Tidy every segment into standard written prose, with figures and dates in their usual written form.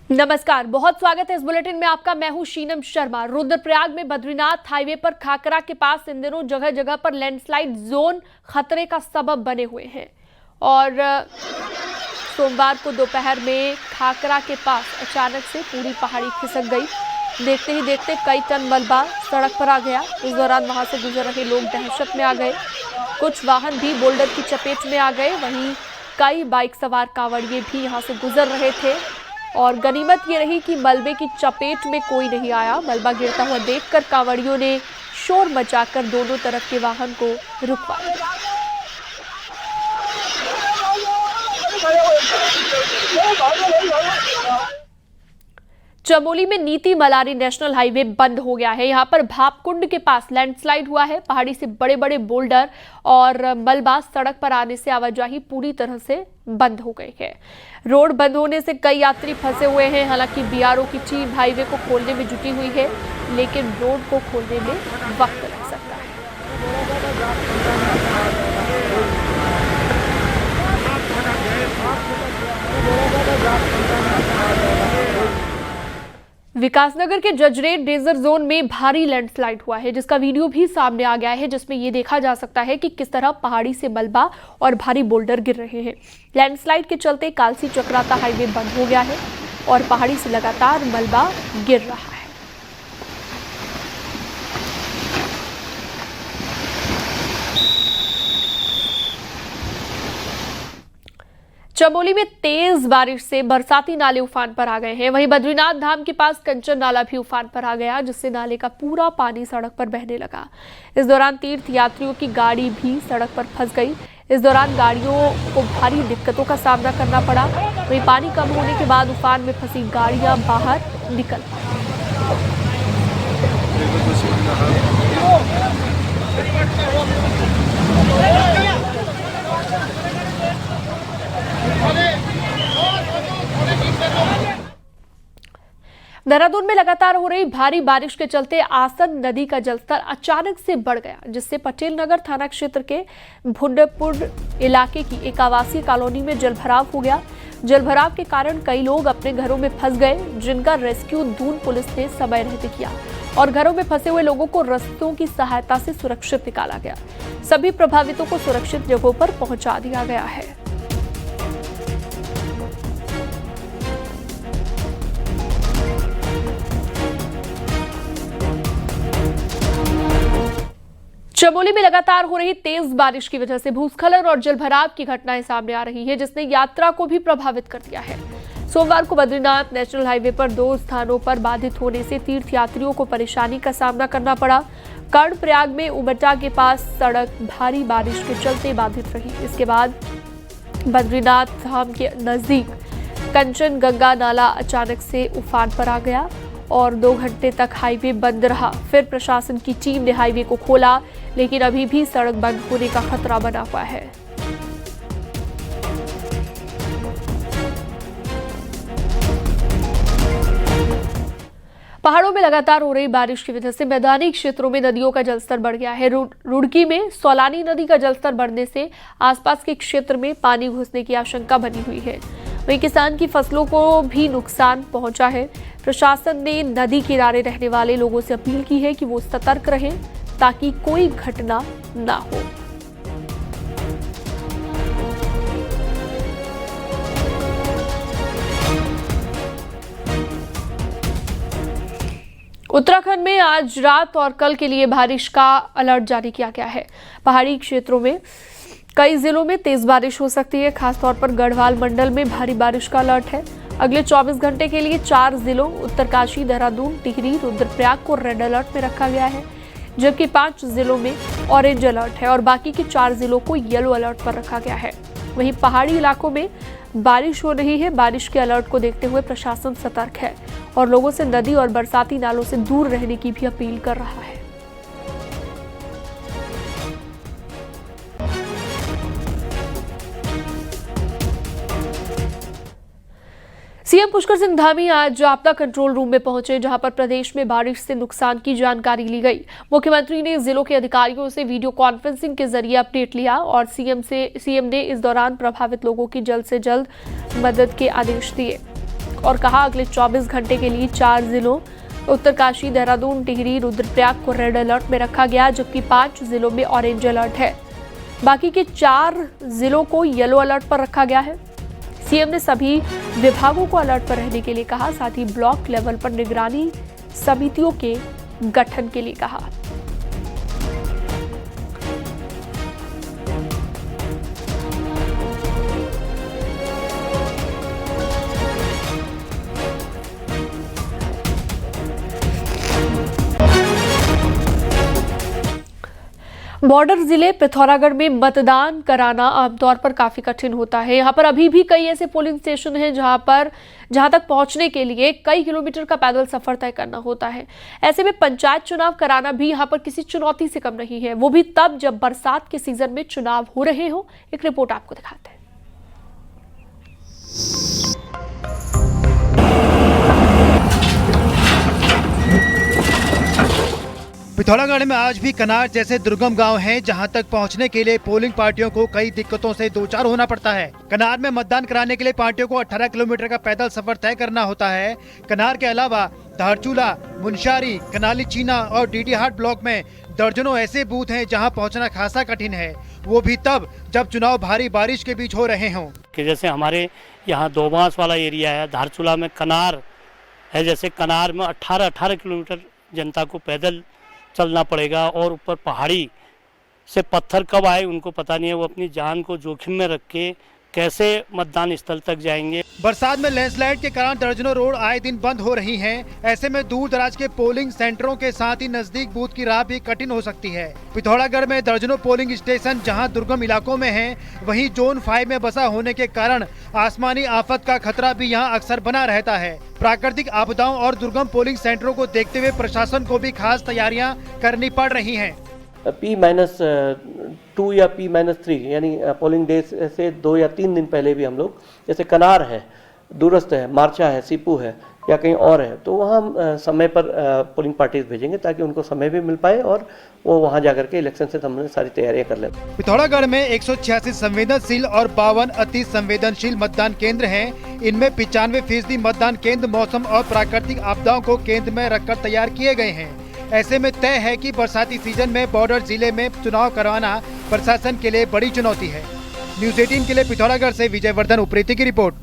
नमस्कार, बहुत स्वागत है इस बुलेटिन में आपका। मैं हूं शीनम शर्मा। रुद्रप्रयाग में बद्रीनाथ हाईवे पर खाकरा के पास इन दिनों जगह जगह पर लैंडस्लाइड जोन खतरे का सबब बने हुए हैं और सोमवार को दोपहर में खाकरा के पास अचानक से पूरी पहाड़ी खिसक गई। देखते ही देखते कई टन मलबा सड़क पर आ गया। इस दौरान वहां से गुजर रहे लोग दहशत में आ गए। कुछ वाहन भी बोल्डर की चपेट में आ गए। वहीं कई बाइक सवार कांवड़िए भी यहां से गुजर रहे थे और गनीमत ये रही कि मलबे की चपेट में कोई नहीं आया। मलबा गिरता हुआ देखकर कांवड़ियों ने शोर मचाकर दोनों तरफ के वाहन को रुकवाया। चमोली में नीति मलारी नेशनल हाईवे बंद हो गया है। यहाँ पर भापकुंड के पास लैंडस्लाइड हुआ है। पहाड़ी से बड़े बड़े बोल्डर और मलबा सड़क पर आने से आवाजाही पूरी तरह से बंद हो गई है। रोड बंद होने से कई यात्री फंसे हुए हैं। हालांकि बीआरओ की टीम हाईवे को खोलने में जुटी हुई है, लेकिन रोड को खोलने में वक्त लग सकता है। विकासनगर के जजरेट डेजर जोन में भारी लैंडस्लाइड हुआ है, जिसका वीडियो भी सामने आ गया है, जिसमें ये देखा जा सकता है कि किस तरह पहाड़ी से मलबा और भारी बोल्डर गिर रहे हैं। लैंडस्लाइड के चलते कालसी चक्राता हाईवे बंद हो गया है और पहाड़ी से लगातार मलबा गिर रहा है। चमोली में तेज बारिश से बरसाती नाले उफान पर आ गए हैं। वहीं बद्रीनाथ धाम के पास कंचन नाला भी उफान पर आ गया, जिससे नाले का पूरा पानी सड़क पर बहने लगा। इस दौरान तीर्थ यात्रियों की गाड़ी भी सड़क पर फंस गई। इस दौरान गाड़ियों को भारी दिक्कतों का सामना करना पड़ा। वहीं पानी कम होने के बाद उफान में फंसी गाड़ियां बाहर निकल देहरादून में लगातार हो रही भारी बारिश के चलते आसन नदी का जलस्तर अचानक से बढ़ गया, जिससे पटेल नगर थाना क्षेत्र के भुंडपुर इलाके की एक आवासीय कॉलोनी में जलभराव हो गया। जलभराव के कारण कई लोग अपने घरों में फंस गए, जिनका रेस्क्यू दून पुलिस ने समय रहते किया और घरों में फंसे हुए लोगों को रस्सियों की सहायता से सुरक्षित निकाला गया। सभी प्रभावितों को सुरक्षित जगहों पर पहुंचा दिया गया है। चमोली में लगातार हो रही तेज बारिश की वजह से भूस्खलन और जलभराव की घटनाएं सामने आ रही है, जिसने यात्रा को भी प्रभावित कर दिया है। सोमवार को बद्रीनाथ नेशनल हाईवे पर 2 स्थानों पर बाधित होने से तीर्थ यात्रियों को परेशानी का सामना करना पड़ा। कर्णप्रयाग में उमटा के पास सड़क भारी बारिश के चलते बाधित रही। इसके बाद बद्रीनाथ धाम के नजदीक कंचन गंगा नाला अचानक से उफान पर आ गया और 2 घंटे तक हाईवे बंद रहा। फिर प्रशासन की टीम ने हाईवे को खोला, लेकिन अभी भी सड़क बंद होने का खतरा बना हुआ है। पहाड़ों में लगातार हो रही बारिश की वजह से मैदानी क्षेत्रों में नदियों का जलस्तर बढ़ गया है। रुड़की में सोलानी नदी का जलस्तर बढ़ने से आसपास के क्षेत्र में पानी घुसने की आशंका बनी हुई है। वहीं किसान की फसलों को भी नुकसान पहुंचा है। प्रशासन ने नदी किनारे रहने वाले लोगों से अपील की है कि वो सतर्क रहें ताकि कोई घटना ना हो। उत्तराखंड में आज रात और कल के लिए बारिश का अलर्ट जारी किया गया है। पहाड़ी क्षेत्रों में कई जिलों में तेज बारिश हो सकती है। खासतौर पर गढ़वाल मंडल में भारी बारिश का अलर्ट है। अगले 24 घंटे के लिए 4 जिलों उत्तरकाशी, देहरादून, टिहरी, रुद्रप्रयाग को रेड अलर्ट में रखा गया है, जबकि 5 जिलों में ऑरेंज अलर्ट है और बाकी के 4 जिलों को येलो अलर्ट पर रखा गया है। वहीं पहाड़ी इलाकों में बारिश हो रही है। बारिश के अलर्ट को देखते हुए प्रशासन सतर्क है और लोगों से नदी और बरसाती नालों से दूर रहने की भी अपील कर रहा है। सीएम पुष्कर सिंह धामी आज आपदा कंट्रोल रूम में पहुंचे, जहां पर प्रदेश में बारिश से नुकसान की जानकारी ली गई। मुख्यमंत्री ने जिलों के अधिकारियों से वीडियो कॉन्फ्रेंसिंग के जरिए अपडेट लिया और सीएम ने इस दौरान प्रभावित लोगों की जल्द से जल्द मदद के आदेश दिए। और कहा अगले 24 घंटे के लिए 4 जिलों उत्तरकाशी, देहरादून, टिहरी, रुद्रप्रयाग को रेड अलर्ट में रखा गया, जबकि 5 जिलों में ऑरेंज अलर्ट है। बाकी के 4 जिलों को येलो अलर्ट पर रखा गया है। सीएम ने सभी विभागों को अलर्ट पर रहने के लिए कहा, साथ ही ब्लॉक लेवल पर निगरानी समितियों के गठन के लिए कहा। बॉर्डर जिले पिथौरागढ़ में मतदान कराना आमतौर पर काफी कठिन होता है। यहाँ पर अभी भी कई ऐसे पोलिंग स्टेशन हैं जहाँ तक पहुँचने के लिए कई किलोमीटर का पैदल सफर तय करना होता है। ऐसे में पंचायत चुनाव कराना भी यहाँ पर किसी चुनौती से कम नहीं है, वो भी तब जब बरसात के सीजन में चुनाव हो रहे हो। एक रिपोर्ट आपको दिखाते हैं। पिथौरागढ़ में आज भी कनार जैसे दुर्गम गांव हैं, जहां तक पहुंचने के लिए पोलिंग पार्टियों को कई दिक्कतों से दो चार होना पड़ता है। कनार में मतदान कराने के लिए पार्टियों को 18 किलोमीटर का पैदल सफर तय करना होता है। कनार के अलावा धारचूला, मुनस्यारी, कनाली चीना और डीडीहाट ब्लॉक में दर्जनों ऐसे बूथ हैं जहां पहुंचना खासा कठिन है, वो भी तब जब चुनाव भारी बारिश के बीच हो रहे हों। कि जैसे हमारे यहाँ दोबास वाला एरिया है, धारचूला में कनार है, जैसे कनार में 18 किलोमीटर जनता को पैदल चलना पड़ेगा और ऊपर पहाड़ी से पत्थर कब आए उनको पता नहीं है। वो अपनी जान को जोखिम में रख के कैसे मतदान स्थल तक जाएंगे। बरसात में लैंडस्लाइड के कारण दर्जनों रोड आए दिन बंद हो रही हैं। ऐसे में दूर दराज के पोलिंग सेंटरों के साथ ही नजदीक बूथ की राह भी कठिन हो सकती है। पिथौरागढ़ में दर्जनों पोलिंग स्टेशन जहां दुर्गम इलाकों में हैं, वहीं जोन 5 में बसा होने के कारण आसमानी आफत का खतरा भी यहां अक्सर बना रहता है। प्राकृतिक आपदाओं और दुर्गम पोलिंग सेंटरों को देखते हुए प्रशासन को भी खास तैयारियां करनी पड़ रही हैं। P-2 या P-3 यानी पोलिंग डे से 2 या 3 दिन पहले भी हम लोग, जैसे कनार है, दूरस्थ है, मार्चा है, सीपू है या कहीं और है, तो वहाँ हम समय पर पोलिंग पार्टीज भेजेंगे ताकि उनको समय भी मिल पाए और वो वहाँ जाकर के इलेक्शन से संबंधित सारी तैयारियां कर लें। पिथौरागढ़ में 186 संवेदनशील और 52 अति संवेदनशील मतदान केंद्र हैं। इनमें 95% मतदान केंद्र मौसम और प्राकृतिक आपदाओं को केंद्र में रखकर तैयार किए गए हैं। ऐसे में तय है कि बरसाती सीजन में बॉर्डर जिले में चुनाव करवाना प्रशासन के लिए बड़ी चुनौती है। न्यूज़ 18 के लिए पिथौरागढ़ से विजयवर्धन उप्रेती की रिपोर्ट।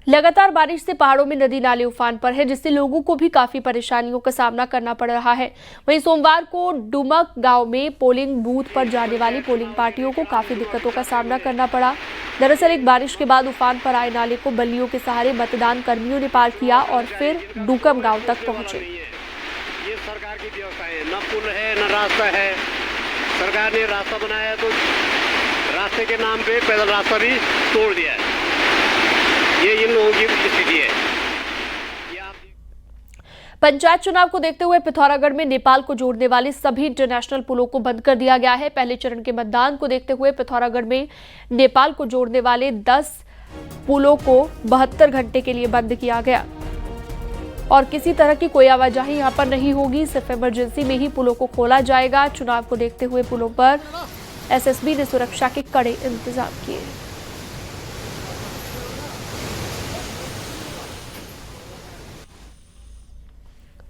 लगातार बारिश से पहाड़ों में नदी नाले उफान पर है, जिससे लोगों को भी काफी परेशानियों का सामना करना पड़ रहा है। वहीं सोमवार को डुमक गांव में पोलिंग बूथ पर जाने वाली पोलिंग पार्टियों को काफी दिक्कतों का सामना करना पड़ा। दरअसल एक बारिश के बाद उफान पर आए नाले को बल्लियों के सहारे मतदान कर्मियों ने पार किया और फिर डुकम गांव तक पहुंचे। ये सरकार की व्यवस्था है, न पुल है न रास्ता है। सरकार ने रास्ता बनाया तो रास्ते के नाम पे पैदल रास्ता भी तोड़ दिया है। ये इन लोगों की स्थिति है। पंचायत चुनाव को देखते हुए पिथौरागढ़ में नेपाल को जोड़ने वाले सभी इंटरनेशनल पुलों को बंद कर दिया गया है। पहले चरण के मतदान को देखते हुए पिथौरागढ़ में नेपाल को जोड़ने वाले 10 पुलों को 72 घंटे के लिए बंद किया गया और किसी तरह की कोई आवाजाही यहां पर नहीं होगी। सिर्फ इमरजेंसी में ही पुलों को खोला जाएगा। चुनाव को देखते हुए पुलों पर एसएसबी ने सुरक्षा के कड़े इंतजाम किए।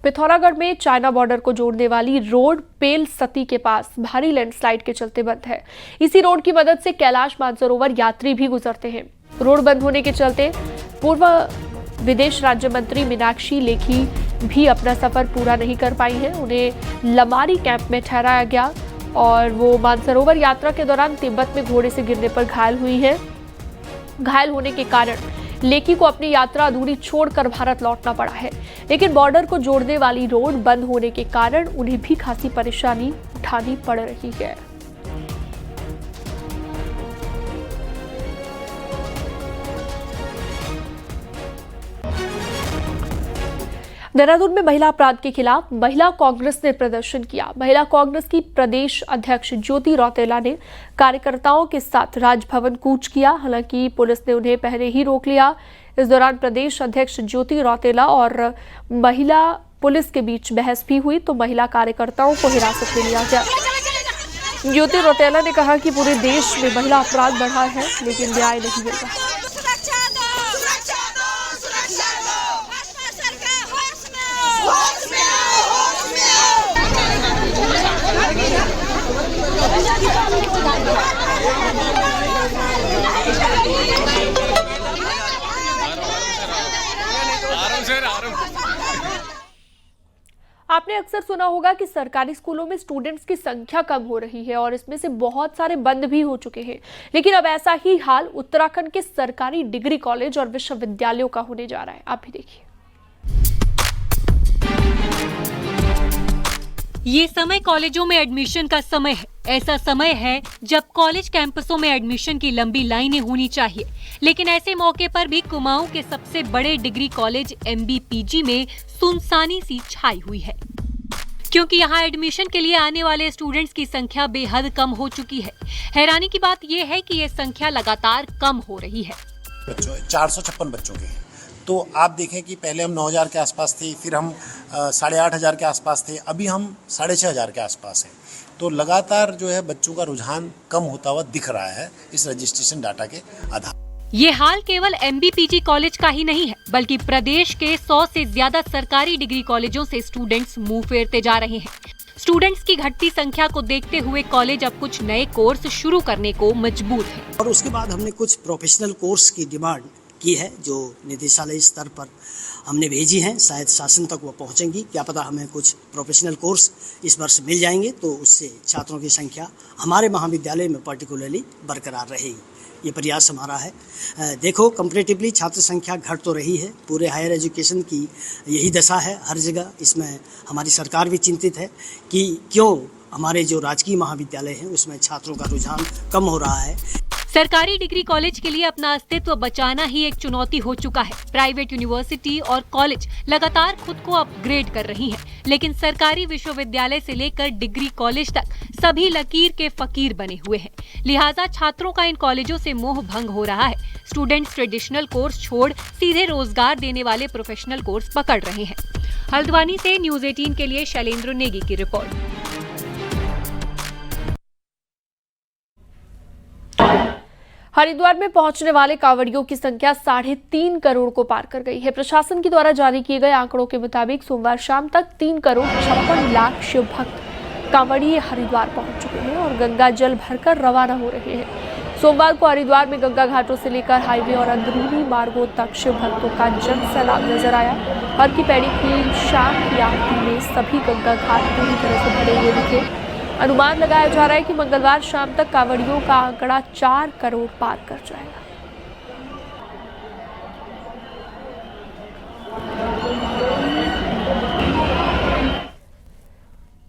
पिथौरागढ़ में चाइना बॉर्डर को जोड़ने वाली रोड पेल सती के पास भारी लैंडस्लाइड के चलते बंद है। इसी रोड की मदद से कैलाश मानसरोवर यात्री भी गुजरते हैं। रोड बंद होने के चलते पूर्व विदेश राज्य मंत्री मीनाक्षी लेखी भी अपना सफर पूरा नहीं कर पाई हैं। उन्हें लमारी कैंप में ठहराया गया और वो मानसरोवर यात्रा के दौरान तिब्बत में घोड़े से गिरने पर घायल हुई है। घायल होने के कारण लेकी को अपनी यात्रा अधूरी छोड़कर भारत लौटना पड़ा है, लेकिन बॉर्डर को जोड़ने वाली रोड बंद होने के कारण उन्हें भी खासी परेशानी उठानी पड़ रही है। देहरादून में महिला अपराध के खिलाफ महिला कांग्रेस ने प्रदर्शन किया। महिला कांग्रेस की प्रदेश अध्यक्ष ज्योति रौतेला ने कार्यकर्ताओं के साथ राजभवन कूच किया। हालांकि पुलिस ने उन्हें पहले ही रोक लिया। इस दौरान प्रदेश अध्यक्ष ज्योति रौतेला और महिला पुलिस के बीच बहस भी हुई, तो महिला कार्यकर्ताओं को हिरासत में लिया गया। ज्योति रौतेला ने कहा कि पूरे देश में महिला अपराध बढ़ा है, लेकिन न्याय नहीं मिल रहा। आपने अक्सर सुना होगा कि सरकारी स्कूलों में स्टूडेंट्स की संख्या कम हो रही है और इसमें से बहुत सारे बंद भी हो चुके हैं। लेकिन अब ऐसा ही हाल उत्तराखंड के सरकारी डिग्री कॉलेज और विश्वविद्यालयों का होने जा रहा है। आप भी देखिए। ये समय कॉलेजों में एडमिशन का समय है। ऐसा समय है जब कॉलेज कैंपसों में एडमिशन की लंबी लाइनें होनी चाहिए, लेकिन ऐसे मौके पर भी कुमाऊं के सबसे बड़े डिग्री कॉलेज MBPG में सुनसानी सी छाई हुई है, क्योंकि यहाँ एडमिशन के लिए आने वाले स्टूडेंट्स की संख्या बेहद कम हो चुकी है। हैरानी की बात यह है कि ये संख्या लगातार कम हो रही है। 456 बच्चों के, तो आप देखें कि पहले हम 9000 के आसपास थे, फिर हम 8500 के आसपास थे, अभी हम 6500 के आसपास हैं। तो लगातार जो है बच्चों का रुझान कम होता हुआ दिख रहा है इस रजिस्ट्रेशन डाटा के आधार। ये हाल केवल MBPG कॉलेज का ही नहीं है, बल्कि प्रदेश के 100 से ज्यादा सरकारी डिग्री कॉलेजों से स्टूडेंट्स मुंह फेरते जा रहे हैं। स्टूडेंट्स की घटती संख्या को देखते हुए कॉलेज अब कुछ नए कोर्स शुरू करने को मजबूर है। और उसके बाद हमने कुछ प्रोफेशनल कोर्स की डिमांड की है जो निदेशालय स्तर पर हमने भेजी हैं, शायद शासन तक वो पहुंचेंगी। क्या पता हमें कुछ प्रोफेशनल कोर्स इस वर्ष मिल जाएंगे तो उससे छात्रों की संख्या हमारे महाविद्यालय में पर्टिकुलरली बरकरार रहेगी। ये प्रयास हमारा है। देखो, कंपैरेटिवली छात्र संख्या घट तो रही है, पूरे हायर एजुकेशन की यही दशा है हर जगह। इसमें हमारी सरकार भी चिंतित है कि क्यों हमारे जो राजकीय महाविद्यालय हैं उसमें छात्रों का रुझान कम हो रहा है। सरकारी डिग्री कॉलेज के लिए अपना अस्तित्व बचाना ही एक चुनौती हो चुका है। प्राइवेट यूनिवर्सिटी और कॉलेज लगातार खुद को अपग्रेड कर रही हैं, लेकिन सरकारी विश्वविद्यालय से लेकर डिग्री कॉलेज तक सभी लकीर के फकीर बने हुए हैं। लिहाजा छात्रों का इन कॉलेजों से मोह भंग हो रहा है। स्टूडेंट्स ट्रेडिशनल कोर्स छोड़ सीधे रोजगार देने वाले प्रोफेशनल कोर्स पकड़ रहे हैं। हल्द्वानी से न्यूज़ 18 के लिए शैलेंद्र नेगी की रिपोर्ट। हरिद्वार में पहुंचने वाले कांवड़ियों की संख्या 3.5 करोड़ को पार कर गई है। प्रशासन के द्वारा जारी किए गए आंकड़ों के मुताबिक सोमवार शाम तक 3 करोड़ 56 लाख शिव भक्त कांवड़िए हरिद्वार पहुंच चुके हैं और गंगा जल भरकर रवाना हो रहे हैं। सोमवार को हरिद्वार में गंगा घाटों से लेकर हाईवे और अंदरूनी मार्गों तक शिव भक्तों का जन सैलाब नजर आया। हर की पैड़ी की शाम की आरती में सभी गंगा घाट पूरी तरह से भरे हुए दिखे। अनुमान लगाया जा रहा है कि मंगलवार शाम तक कांवड़ियों का आंकड़ा 4 करोड़ पार कर जाएगा।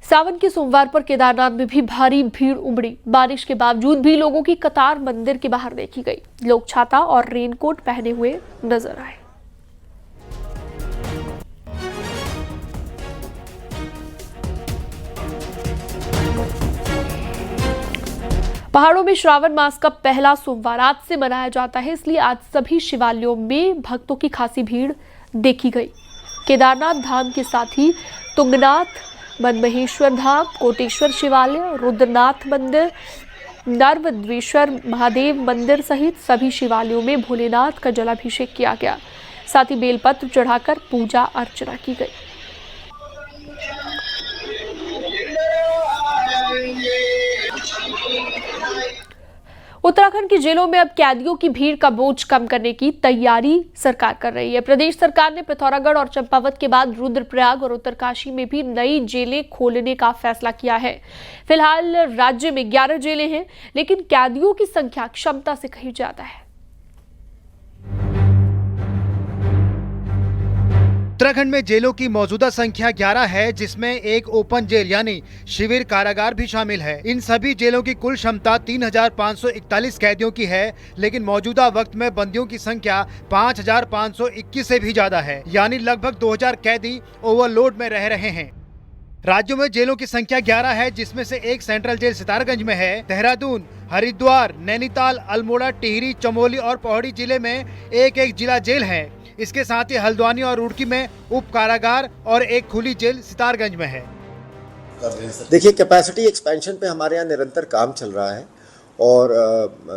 सावन के सोमवार पर केदारनाथ में भी भारी भीड़ उमड़ी। बारिश के बावजूद भी लोगों की कतार मंदिर के बाहर देखी गई। लोग छाता और रेनकोट पहने हुए नजर आए। पहाड़ों में श्रावण मास का पहला सोमवार आज से मनाया जाता है, इसलिए आज सभी शिवालयों में भक्तों की खासी भीड़ देखी गई। केदारनाथ धाम के साथ ही तुंगनाथ, मनमहेश्वर धाम, कोटेश्वर शिवालय, रुद्रनाथ मंदिर, नर्वद्वेश्वर महादेव मंदिर सहित सभी शिवालयों में भोलेनाथ का जलाभिषेक किया गया। साथ ही बेलपत्र चढ़ाकर पूजा अर्चना की गई। उत्तराखंड की जेलों में अब कैदियों की भीड़ का बोझ कम करने की तैयारी सरकार कर रही है। प्रदेश सरकार ने पिथौरागढ़ और चंपावत के बाद रुद्रप्रयाग और उत्तरकाशी में भी नई जेलें खोलने का फैसला किया है। फिलहाल राज्य में 11 जेलें हैं, लेकिन कैदियों की संख्या क्षमता से कहीं ज्यादा है। उत्तराखंड में जेलों की मौजूदा संख्या 11 है, जिसमें एक ओपन जेल यानी शिविर कारागार भी शामिल है। इन सभी जेलों की कुल क्षमता 3541 कैदियों की है, लेकिन मौजूदा वक्त में बंदियों की संख्या 5521 से भी ज्यादा है, यानी लगभग 2000 कैदी ओवरलोड में रह रहे हैं। राज्यों में जेलों की संख्या 11 है, जिसमें से एक सेंट्रल जेल सितारगंज में है। देहरादून, हरिद्वार, नैनीताल, अल्मोड़ा, टिहरी, चमोली और पौड़ी जिले में एक जिला जेल है। इसके साथ ही हल्द्वानी और रुड़की में उप कारागार और एक खुली जेल सितारगंज में है। देखिए, कैपेसिटी एक्सपेंशन पे हमारे यहाँ निरंतर काम चल रहा है और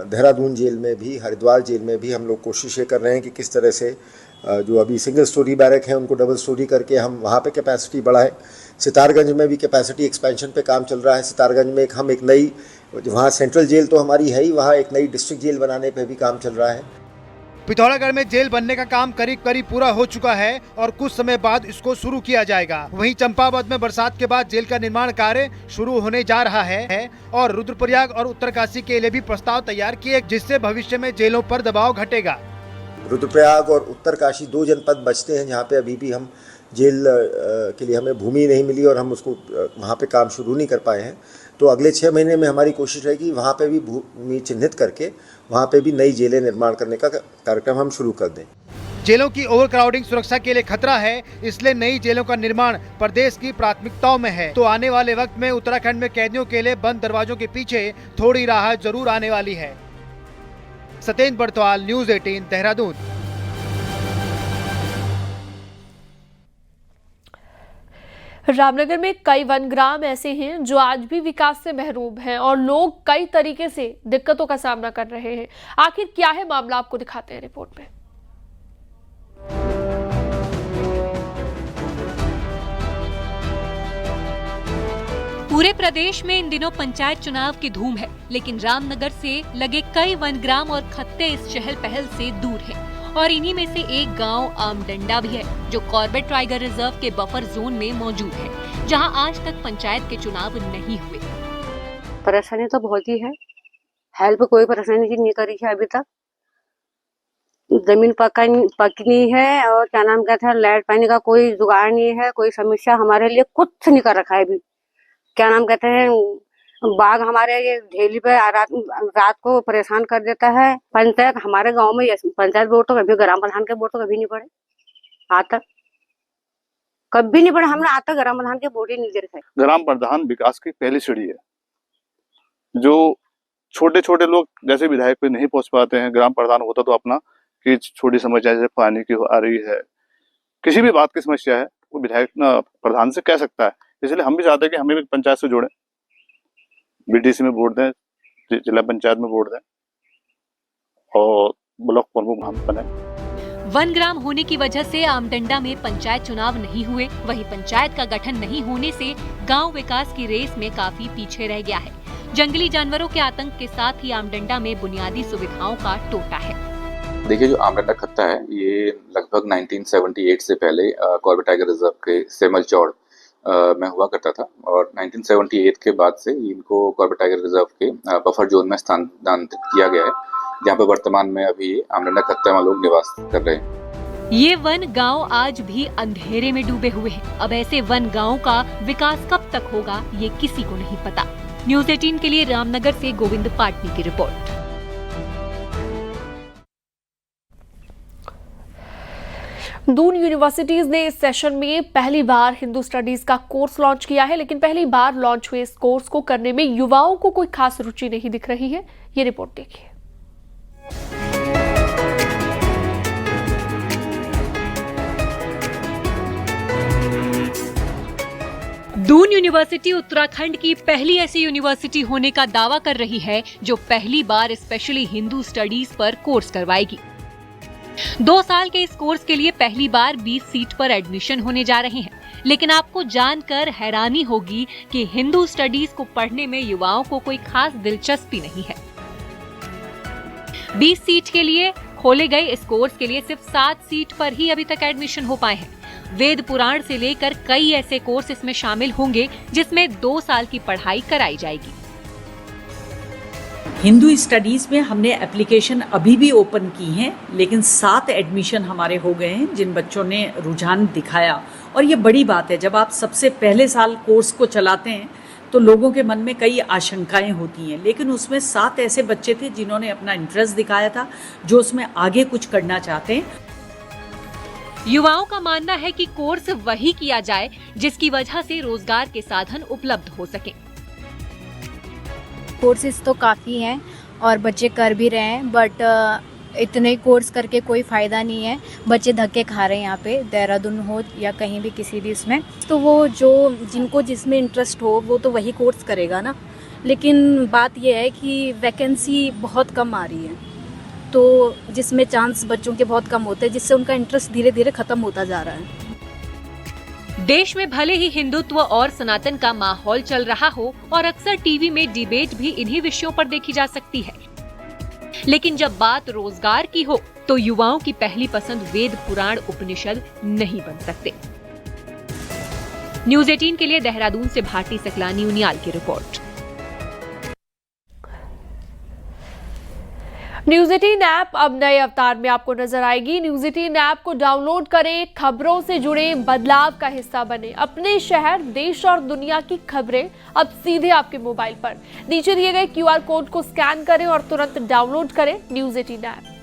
देहरादून जेल में भी, हरिद्वार जेल में भी हम लोग कोशिश ये कर रहे हैं कि किस तरह से जो अभी सिंगल स्टोरी बैरक है उनको डबल स्टोरी करके हम वहाँ पे कैपेसिटी बढ़ाएं। सितारगंज में भी कैपेसिटी एक्सपेंशन पे काम चल रहा है। सितारगंज में हम एक नई, वहाँ सेंट्रल जेल तो हमारी है ही, वहाँ एक नई डिस्ट्रिक्ट जेल बनाने पे भी काम चल रहा है। पिथौरागढ़ में जेल बनने का काम करीब पूरा हो चुका है और कुछ समय बाद इसको शुरू किया जाएगा। वहीं चंपावत में बरसात के बाद जेल का निर्माण कार्य शुरू होने जा रहा है और रुद्रप्रयाग और उत्तरकाशी के लिए भी प्रस्ताव तैयार किए, जिससे भविष्य में जेलों पर दबाव घटेगा। रुद्रप्रयाग और उत्तरकाशी 2 जनपद बचते हैं जहाँ पे अभी भी हम जेल के लिए हमें भूमि नहीं मिली और हम उसको वहाँ पे काम शुरू नहीं कर पाए हैं। तो अगले 6 महीने में हमारी कोशिश रहेगी वहाँ पे भी भूमि चिन्हित करके वहाँ पे भी नई जेलें निर्माण करने का कार्यक्रम हम शुरू कर दें। जेलों की ओवरक्राउडिंग सुरक्षा के लिए खतरा है, इसलिए नई जेलों का निर्माण प्रदेश की प्राथमिकताओं में है। तो आने वाले वक्त में उत्तराखंड में कैदियों के लिए बंद दरवाजों के पीछे थोड़ी राहत जरूर आने वाली है। सत्येंद्र बरतवाल, न्यूज़ 18 देहरादून। रामनगर में कई वनग्राम ऐसे हैं जो आज भी विकास से महरूम हैं और लोग कई तरीके से दिक्कतों का सामना कर रहे हैं। आखिर क्या है मामला, आपको दिखाते हैं रिपोर्ट में। पूरे प्रदेश में इन दिनों पंचायत चुनाव की धूम है, लेकिन रामनगर से लगे कई वनग्राम और खत्ते इस चहल पहल से दूर हैं। और इन्हीं में से एक गांव आमडंडा भी है, जो कॉर्बेट टाइगर रिजर्व के बफर जोन में मौजूद है, जहां आज तक पंचायत के चुनाव नहीं हुए। परेशानी तो बहुत ही है, हेल्प कोई परेशानी नहीं करी है अभी तक। जमीन पकनी है और क्या नाम कहते हैं, लाइट पानी का कोई जुगाड़ नहीं है, कोई समस्या हमारे लिए कुछ नहीं कर रखा है अभी। क्या नाम कहते हैं, बाघ हमारे ये ढेली पे रात को परेशान कर देता है। पंचायत हमारे गांव में पंचायत वोट तो कभी, ग्राम प्रधान के वोट तो कभी नहीं पड़े, आज तक कभी नहीं पड़े। हमने आज तक ग्राम प्रधान के वोट ही नहीं दे रखे। ग्राम प्रधान विकास की पहली सीढ़ी है, जो छोटे छोटे लोग जैसे विधायक पे नहीं पहुंच पाते हैं। ग्राम प्रधान होता तो अपना कि छोटी समस्या जैसे पानी की आ रही है, किसी भी बात की समस्या है, वो विधायक प्रधान से कह सकता है। इसलिए हम भी चाहते हैं कि हमें भी पंचायत से जोड़ें, बीडीसी में वोट दें, जिला पंचायत में वोट दें और ब्लॉक प्रमुख हम बने। वन ग्राम होने की वजह से आमडंडा में पंचायत चुनाव नहीं हुए, वहीं पंचायत का गठन नहीं होने से गांव विकास की रेस में काफी पीछे रह गया है। जंगली जानवरों के आतंक के साथ ही आमडंडा में बुनियादी सुविधाओं का टोटा है। देखिए, जो आमडंडा खत्ता है ये लगभग 1978 से पहले कॉर्बेट टाइगर रिजर्व के सेमल चौड़ में हुआ करता था और 1978 के बाद से इनको कॉर्बेट टाइगर रिजर्व के बफर जोन में स्थानांतरित किया गया है, जहाँ पे वर्तमान में अभी आमडंडा खत्ते में लोग निवास कर रहे हैं। ये वन गांव आज भी अंधेरे में डूबे हुए हैं। अब ऐसे वन गांव का विकास कब तक होगा, ये किसी को नहीं पता। न्यूज़ 18 के लिए रामनगर से गोविंद पाटनी की रिपोर्ट। दून यूनिवर्सिटीज ने इस सेशन में पहली बार हिंदू स्टडीज का कोर्स लॉन्च किया है, लेकिन पहली बार लॉन्च हुए इस कोर्स को करने में युवाओं को कोई खास रुचि नहीं दिख रही है। ये रिपोर्ट देखिए। दून यूनिवर्सिटी उत्तराखंड की पहली ऐसी यूनिवर्सिटी होने का दावा कर रही है जो पहली बार स्पेशली हिंदू स्टडीज पर कोर्स करवाएगी। 2 साल के इस कोर्स के लिए पहली बार 20 सीट पर एडमिशन होने जा रहे हैं, लेकिन आपको जानकर हैरानी होगी कि हिंदू स्टडीज को पढ़ने में युवाओं को कोई खास दिलचस्पी नहीं है। 20 सीट के लिए खोले गए इस कोर्स के लिए सिर्फ 7 सीट पर ही अभी तक एडमिशन हो पाए हैं। वेद पुराण से लेकर कई ऐसे कोर्स इसमें शामिल होंगे जिसमें 2 साल की पढ़ाई कराई जाएगी। हिंदू स्टडीज में हमने एप्लीकेशन अभी भी ओपन की हैं, लेकिन 7 एडमिशन हमारे हो गए हैं जिन बच्चों ने रुझान दिखाया। और ये बड़ी बात है, जब आप सबसे पहले साल कोर्स को चलाते हैं तो लोगों के मन में कई आशंकाएं होती हैं, लेकिन उसमें 7 ऐसे बच्चे थे जिन्होंने अपना इंटरेस्ट दिखाया था, जो उसमें आगे कुछ करना चाहते हैं। युवाओं का मानना है कि कोर्स वही किया जाए जिसकी वजह से रोजगार के साधन उपलब्ध हो सके। कोर्सेज तो काफ़ी हैं और बच्चे कर भी रहे हैं, बट इतने कोर्स करके कोई फ़ायदा नहीं है। बच्चे धक्के खा रहे हैं यहाँ पे, देहरादून हो या कहीं भी किसी भी इसमें। तो वो जो जिनको जिसमें इंटरेस्ट हो वो तो वही कोर्स करेगा ना, लेकिन बात ये है कि वैकेंसी बहुत कम आ रही है, तो जिसमें चांस बच्चों के बहुत कम होते हैं, जिससे उनका इंटरेस्ट धीरे धीरे ख़त्म होता जा रहा है। देश में भले ही हिंदुत्व और सनातन का माहौल चल रहा हो और अक्सर टीवी में डिबेट भी इन्हीं विषयों पर देखी जा सकती है, लेकिन जब बात रोजगार की हो तो युवाओं की पहली पसंद वेद पुराण उपनिषद नहीं बन सकते। न्यूज़ 18 के लिए देहरादून से भारती सकलानी उनियाल की रिपोर्ट। न्यूज़ 18 ऐप अब नए अवतार में आपको नजर आएगी। न्यूज़ 18 ऐप को डाउनलोड करें, खबरों से जुड़े बदलाव का हिस्सा बने। अपने शहर, देश और दुनिया की खबरें अब सीधे आपके मोबाइल पर। नीचे दिए गए QR कोड को स्कैन करें और तुरंत डाउनलोड करें न्यूज़ 18 ऐप।